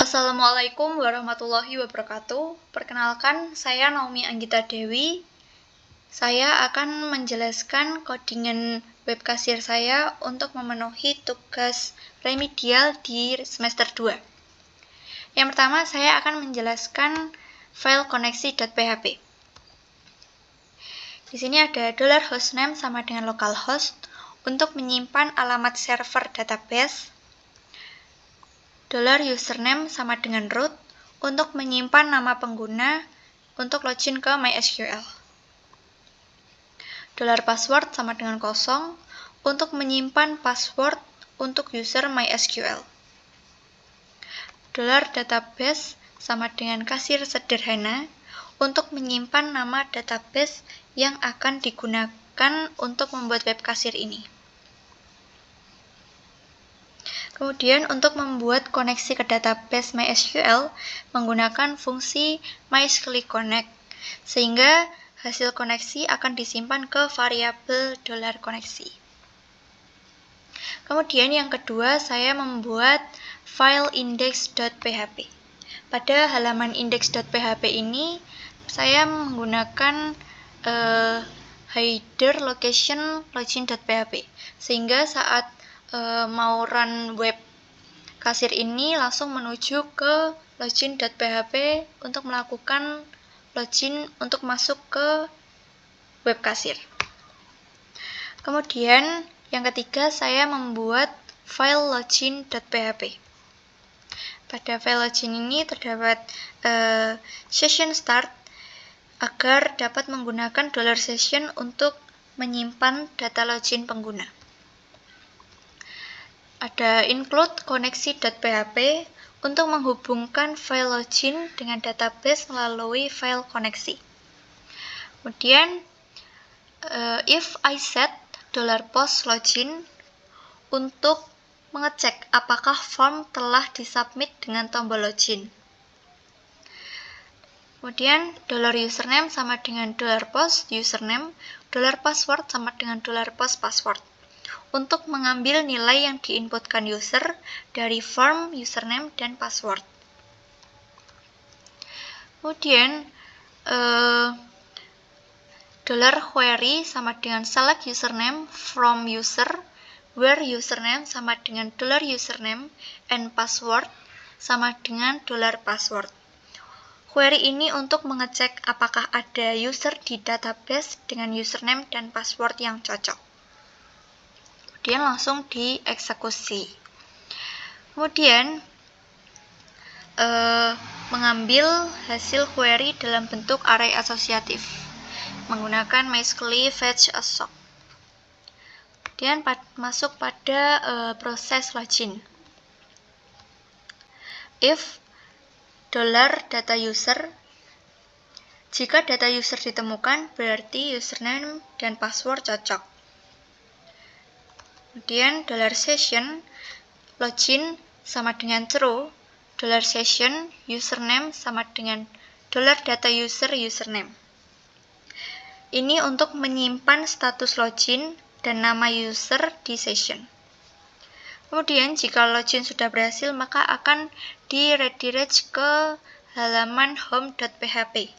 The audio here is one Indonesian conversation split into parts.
Assalamualaikum warahmatullahi wabarakatuh. Perkenalkan, saya Naomi Anggita Dewi. Saya akan menjelaskan codingan web kasir saya untuk memenuhi tugas remedial di semester 2. Yang pertama, saya akan menjelaskan file koneksi.php. Di sini ada $hostname sama dengan localhost untuk menyimpan alamat server database. $username sama dengan root untuk menyimpan nama pengguna untuk login ke MySQL. $password sama dengan kosong untuk menyimpan password untuk user MySQL. $database sama dengan kasir sederhana untuk menyimpan nama database yang akan digunakan untuk membuat web kasir ini. Kemudian untuk membuat koneksi ke database MySQL menggunakan fungsi MySQLconnect, sehingga hasil koneksi akan disimpan ke variabel $koneksi. Kemudian yang kedua, saya membuat file index.php. Pada halaman index.php ini, saya menggunakan header location login.php, sehingga saat mau run web kasir ini langsung menuju ke login.php untuk melakukan login untuk masuk ke web kasir. Kemudian yang ketiga, saya membuat file login.php. Pada file login ini terdapat session start agar dapat menggunakan $session untuk menyimpan data login pengguna. Ada include koneksi.php untuk menghubungkan file login dengan database melalui file koneksi. Kemudian if I set $post login untuk mengecek apakah form telah disubmit dengan tombol login. Kemudian $username sama dengan $post username, $password sama dengan $post password untuk mengambil nilai yang diinputkan user dari form username dan password. Kemudian $query sama dengan select username from user, where username sama dengan $username and password sama dengan $password. Query ini untuk mengecek apakah ada user di database dengan username dan password yang cocok. Kemudian langsung dieksekusi. Kemudian mengambil hasil query dalam bentuk array asosiatif menggunakan MySQL fetch assoc. Kemudian masuk pada proses login. If $data user, jika data user ditemukan berarti username dan password cocok. Kemudian $session login sama dengan true, $session username sama dengan $data user username. Ini untuk menyimpan status login dan nama user di session. Kemudian jika login sudah berhasil, maka akan di-redirect ke halaman home.php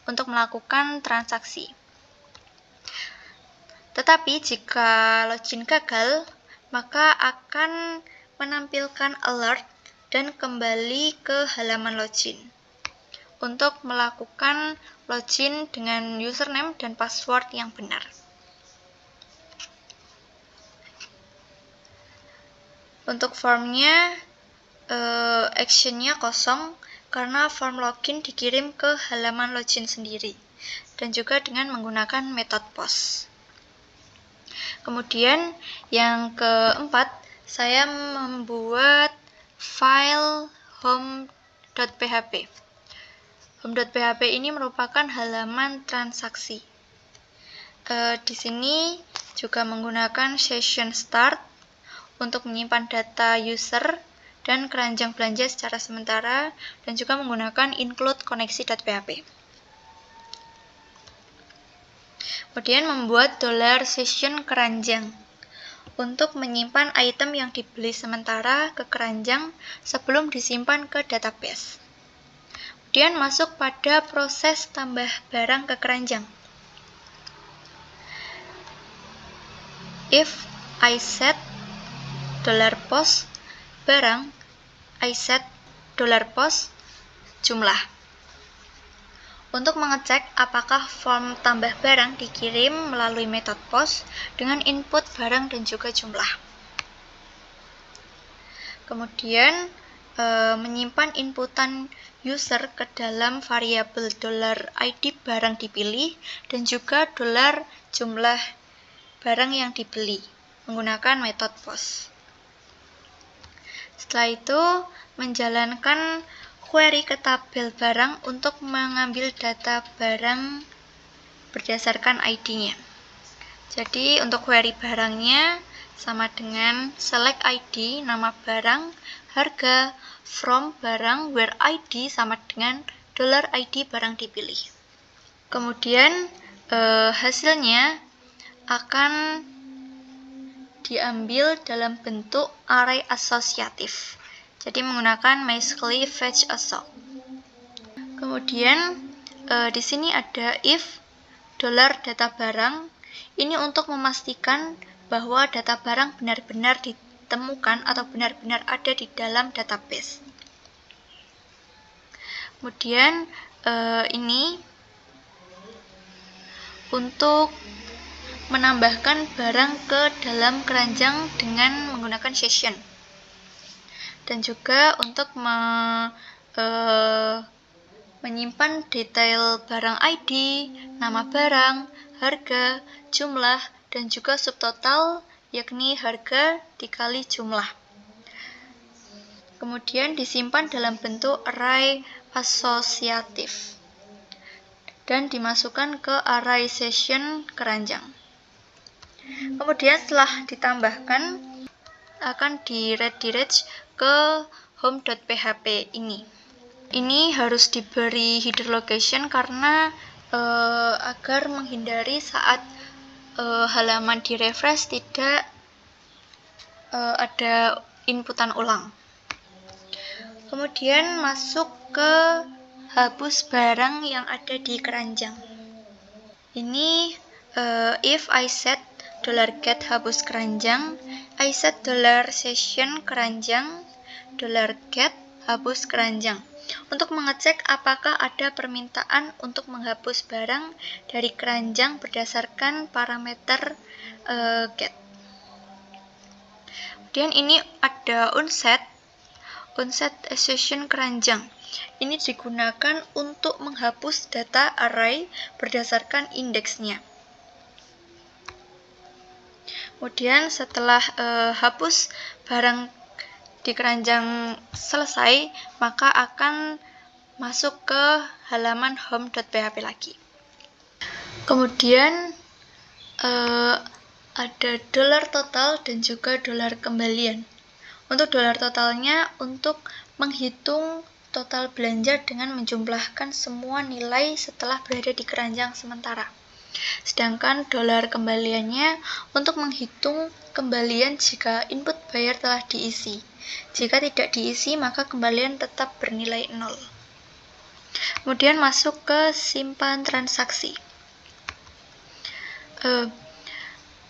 untuk melakukan transaksi. Tetapi jika login gagal, maka akan menampilkan alert dan kembali ke halaman login untuk melakukan login dengan username dan password yang benar. Untuk formnya, actionnya kosong karena form login dikirim ke halaman login sendiri dan juga dengan menggunakan metode post. Kemudian yang keempat, saya membuat file home.php. Home.php ini merupakan halaman transaksi. Di sini juga menggunakan session start untuk menyimpan data user dan keranjang belanja secara sementara, dan juga menggunakan include koneksi.php. Kemudian membuat $session keranjang untuk menyimpan item yang dibeli sementara ke keranjang sebelum disimpan ke database. Kemudian masuk pada proses tambah barang ke keranjang. If I set $post barang, I set $post jumlah. Untuk mengecek apakah form tambah barang dikirim melalui metode post dengan input barang dan juga jumlah. Kemudian menyimpan inputan user ke dalam variabel $id barang dipilih dan juga $jumlah barang yang dibeli menggunakan metode post. Setelah itu menjalankan query ke tabel barang untuk mengambil data barang berdasarkan ID-nya. Jadi untuk query barangnya sama dengan select ID, nama barang, harga, from barang, where ID sama dengan $ID barang dipilih. Kemudian hasilnya akan diambil dalam bentuk array asosiatif. Jadi menggunakan basically fetch assoc. Kemudian di sini ada if $data barang. Ini untuk memastikan bahwa data barang benar-benar ditemukan atau benar-benar ada di dalam database. Kemudian ini untuk menambahkan barang ke dalam keranjang dengan menggunakan session. Dan juga untuk menyimpan detail barang ID, nama barang, harga, jumlah, dan juga subtotal, yakni harga dikali jumlah. Kemudian disimpan dalam bentuk array asosiatif dan dimasukkan ke array session keranjang. Kemudian setelah ditambahkan akan di-redirect ke home.php ini. Ini harus diberi header location karena agar menghindari saat halaman di-refresh tidak ada inputan ulang. Kemudian masuk ke hapus barang yang ada di keranjang. Ini if I set $get hapus keranjang, I set $session keranjang, $get hapus keranjang. Untuk mengecek apakah ada permintaan untuk menghapus barang dari keranjang berdasarkan parameter get. Kemudian ini ada unset session keranjang. Ini digunakan untuk menghapus data array berdasarkan indeksnya. Kemudian setelah hapus barang di keranjang selesai, maka akan masuk ke halaman home.php lagi. Kemudian ada $total dan juga $kembalian. Untuk $totalnya untuk menghitung total belanja dengan menjumlahkan semua nilai setelah berada di keranjang sementara. Sedangkan $kembaliannya untuk menghitung kembalian jika input bayar telah diisi. Jika tidak diisi, maka kembalian tetap bernilai 0. Kemudian masuk ke simpan transaksi.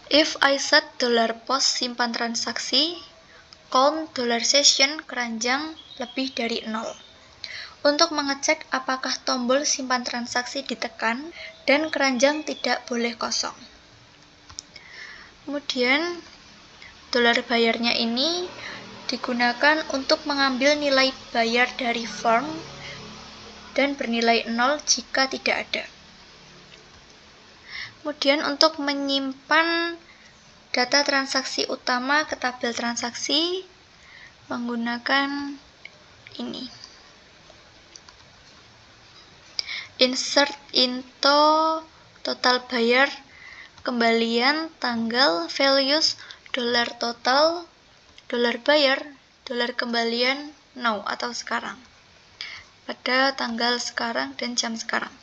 If I set $post simpan transaksi, count $session keranjang lebih dari 0. Untuk mengecek apakah tombol simpan transaksi ditekan dan keranjang tidak boleh kosong. Kemudian $bayarnya ini digunakan untuk mengambil nilai bayar dari form dan bernilai 0 jika tidak ada. Kemudian untuk menyimpan data transaksi utama ke tabel transaksi menggunakan ini. Insert into total bayar, kembalian, tanggal, values, $total, $bayar, $kembalian, now atau sekarang. Pada tanggal sekarang dan jam sekarang.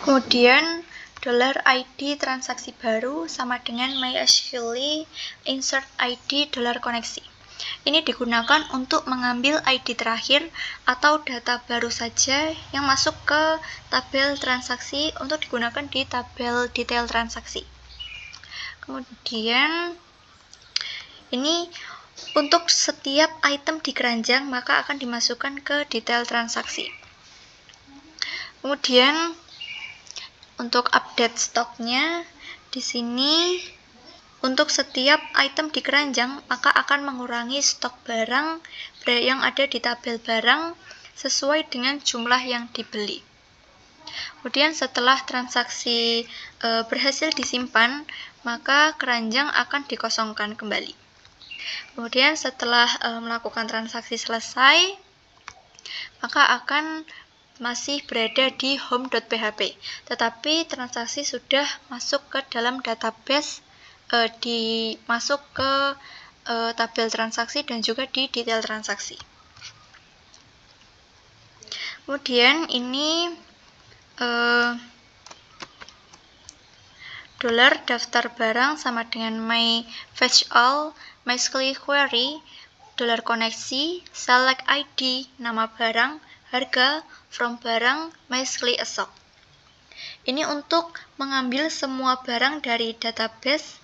Kemudian $ID transaksi baru sama dengan MySQL insert ID $koneksi. Ini digunakan untuk mengambil ID terakhir atau data baru saja yang masuk ke tabel transaksi untuk digunakan di tabel detail transaksi. Kemudian ini untuk setiap item di keranjang maka akan dimasukkan ke detail transaksi. Kemudian untuk update stoknya, di sini untuk setiap item di keranjang maka akan mengurangi stok barang yang ada di tabel barang sesuai dengan jumlah yang dibeli. Kemudian setelah transaksi berhasil disimpan, maka keranjang akan dikosongkan kembali. Kemudian setelah melakukan transaksi selesai, maka akan masih berada di home.php, tetapi transaksi sudah masuk ke dalam database, masuk ke tabel transaksi dan juga di detail transaksi. Kemudian ini dolar daftar barang sama dengan myFetchAll, MySQL query, $koneksi, select ID, nama barang, harga, from barang, MySQL assoc. Ini untuk mengambil semua barang dari database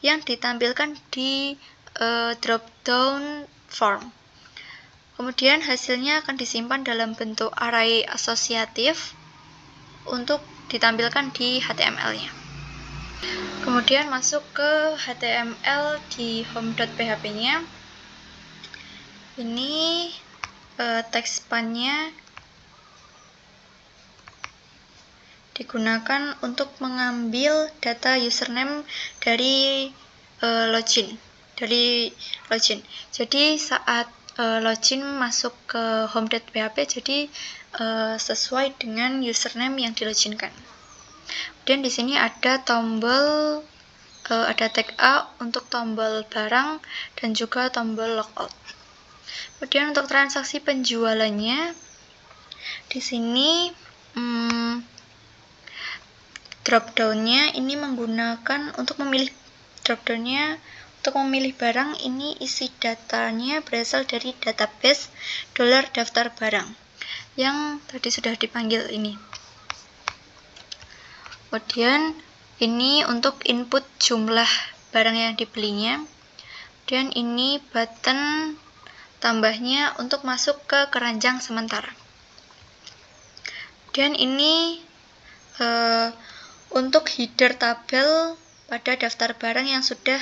yang ditampilkan di drop-down form. Kemudian hasilnya akan disimpan dalam bentuk array asosiatif untuk ditampilkan di HTML-nya. Kemudian masuk ke HTML di home.php-nya. Ini teks span-nya digunakan untuk mengambil data username dari login. Jadi saat login masuk ke home.php, jadi sesuai dengan username yang diloginkan. Kemudian di sini ada tombol, ada tag A untuk tombol barang dan juga tombol logout. Kemudian untuk transaksi penjualannya, di sini drop-down-nya ini menggunakan untuk memilih drop-down-nya untuk memilih barang, ini isi datanya berasal dari database dolar daftar barang yang tadi sudah dipanggil ini. Kemudian ini untuk input jumlah barang yang dibelinya. Dan ini button tambahnya untuk masuk ke keranjang sementara. Dan ini untuk header tabel pada daftar barang yang sudah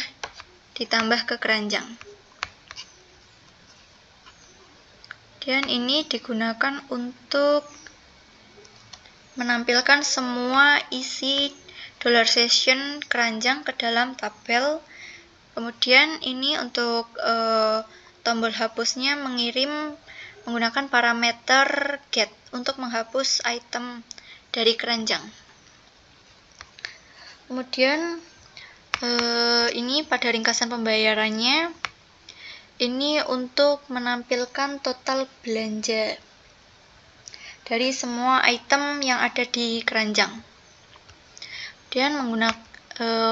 ditambah ke keranjang. Dan ini digunakan untuk menampilkan semua isi $session keranjang ke dalam tabel. Kemudian ini untuk tombol hapusnya mengirim menggunakan parameter get untuk menghapus item dari keranjang. Kemudian ini pada ringkasan pembayarannya, ini untuk menampilkan total belanja dari semua item yang ada di keranjang. Kemudian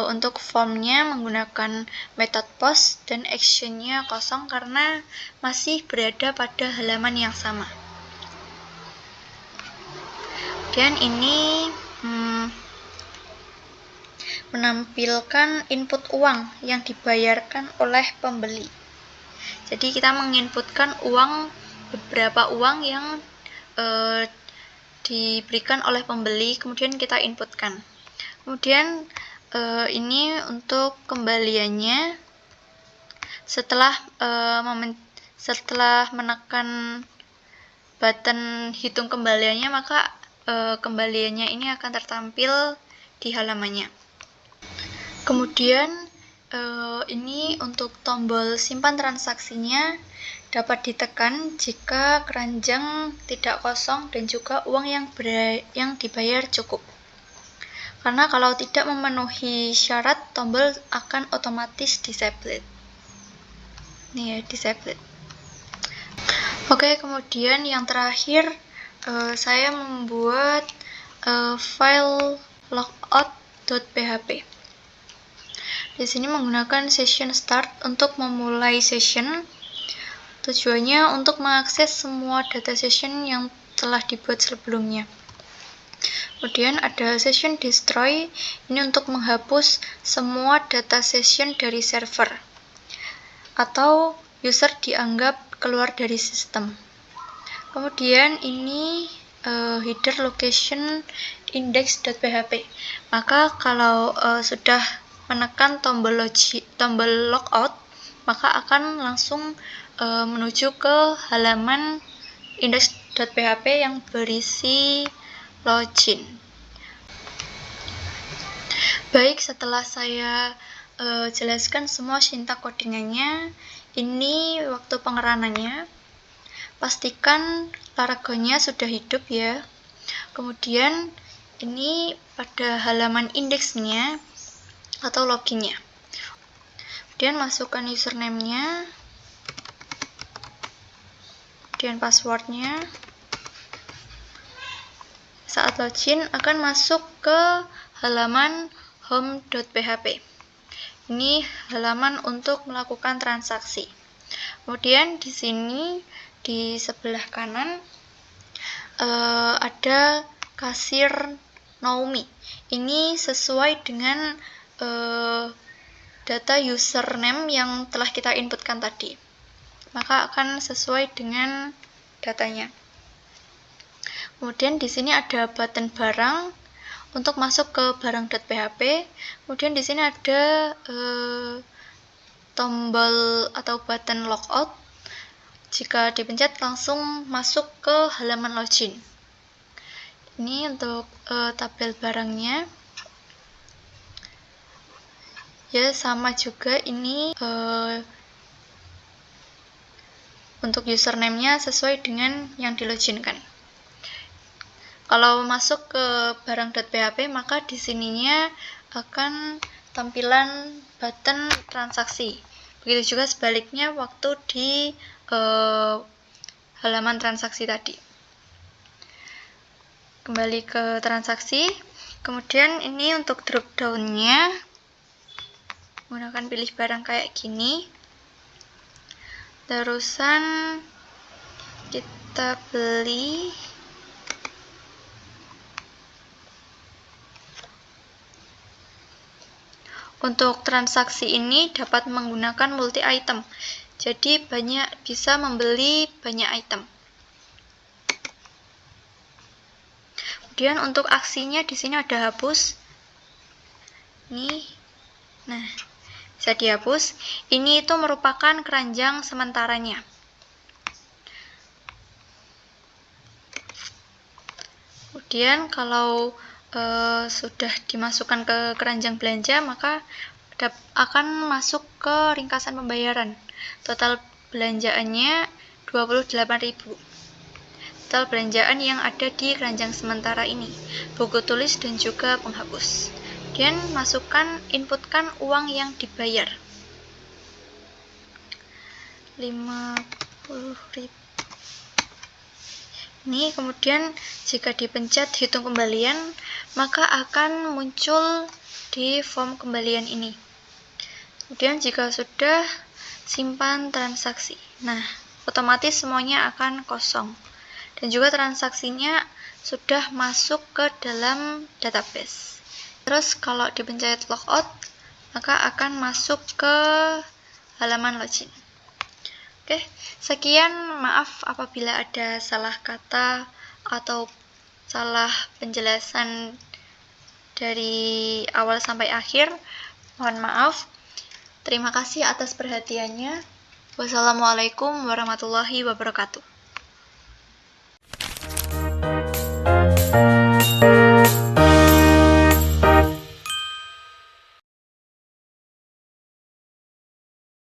untuk formnya menggunakan method post dan actionnya kosong karena masih berada pada halaman yang sama. Dan ini menampilkan input uang yang dibayarkan oleh pembeli. Jadi kita menginputkan beberapa uang yang diberikan oleh pembeli, kemudian kita inputkan. Kemudian ini untuk kembaliannya, setelah menekan button hitung kembaliannya, maka kembaliannya ini akan tertampil di halamannya. Kemudian ini untuk tombol simpan transaksinya dapat ditekan jika keranjang tidak kosong dan juga uang yang dibayar cukup. Karena kalau tidak memenuhi syarat, tombol akan otomatis disabled. Ini ya, disabled. Oke, kemudian yang terakhir saya membuat file logout.php. Di sini menggunakan session start untuk memulai session. Tujuannya untuk mengakses semua data session yang telah dibuat sebelumnya. Kemudian ada session destroy, ini untuk menghapus semua data session dari server atau user dianggap keluar dari sistem. Kemudian ini header location index.php. Maka kalau sudah menekan tombol logout, maka akan langsung menuju ke halaman index.php yang berisi login. Baik, setelah saya jelaskan semua sintak codingannya, ini waktu pengeranannya. Pastikan Laragonya sudah hidup ya. Kemudian ini pada halaman indeksnya atau loginnya. Kemudian masukkan username-nya, kemudian passwordnya. Saat login akan masuk ke halaman home.php. Ini halaman untuk melakukan transaksi. Kemudian di sini di sebelah kanan ada kasir Naomi. Ini sesuai dengan data username yang telah kita inputkan tadi, maka akan sesuai dengan datanya. Kemudian di sini ada button barang untuk masuk ke barang.php. Kemudian di sini ada tombol atau button logout. Jika dipencet langsung masuk ke halaman login. Ini untuk tabel barangnya. Ya, sama juga ini untuk username-nya sesuai dengan yang diloginkan. Kalau masuk ke barang.php, maka di sininya akan tampilan button transaksi. Begitu juga sebaliknya waktu di halaman transaksi tadi. Kembali ke transaksi. Kemudian ini untuk drop down-nya menggunakan pilih barang kayak gini. Terusan kita beli untuk transaksi ini dapat menggunakan multi item. Jadi bisa membeli banyak item. Kemudian untuk aksinya di sini ada hapus. Nih. Nah, bisa dihapus. Ini itu merupakan keranjang sementaranya. Kemudian kalau sudah dimasukkan ke keranjang belanja, maka akan masuk ke ringkasan pembayaran. Total belanjaannya 28.000. Total belanjaan yang ada di keranjang sementara ini, buku tulis dan juga penghapus. Kemudian inputkan uang yang dibayar. 50.000. Ini kemudian jika dipencet hitung kembalian, maka akan muncul di form kembalian ini. Kemudian jika sudah, simpan transaksi. Nah, otomatis semuanya akan kosong. Dan juga transaksinya sudah masuk ke dalam database. Terus kalau dipencet logout, maka akan masuk ke halaman login. Oke, sekian, maaf apabila ada salah kata atau salah penjelasan dari awal sampai akhir. Mohon maaf. Terima kasih atas perhatiannya. Wassalamualaikum warahmatullahi wabarakatuh.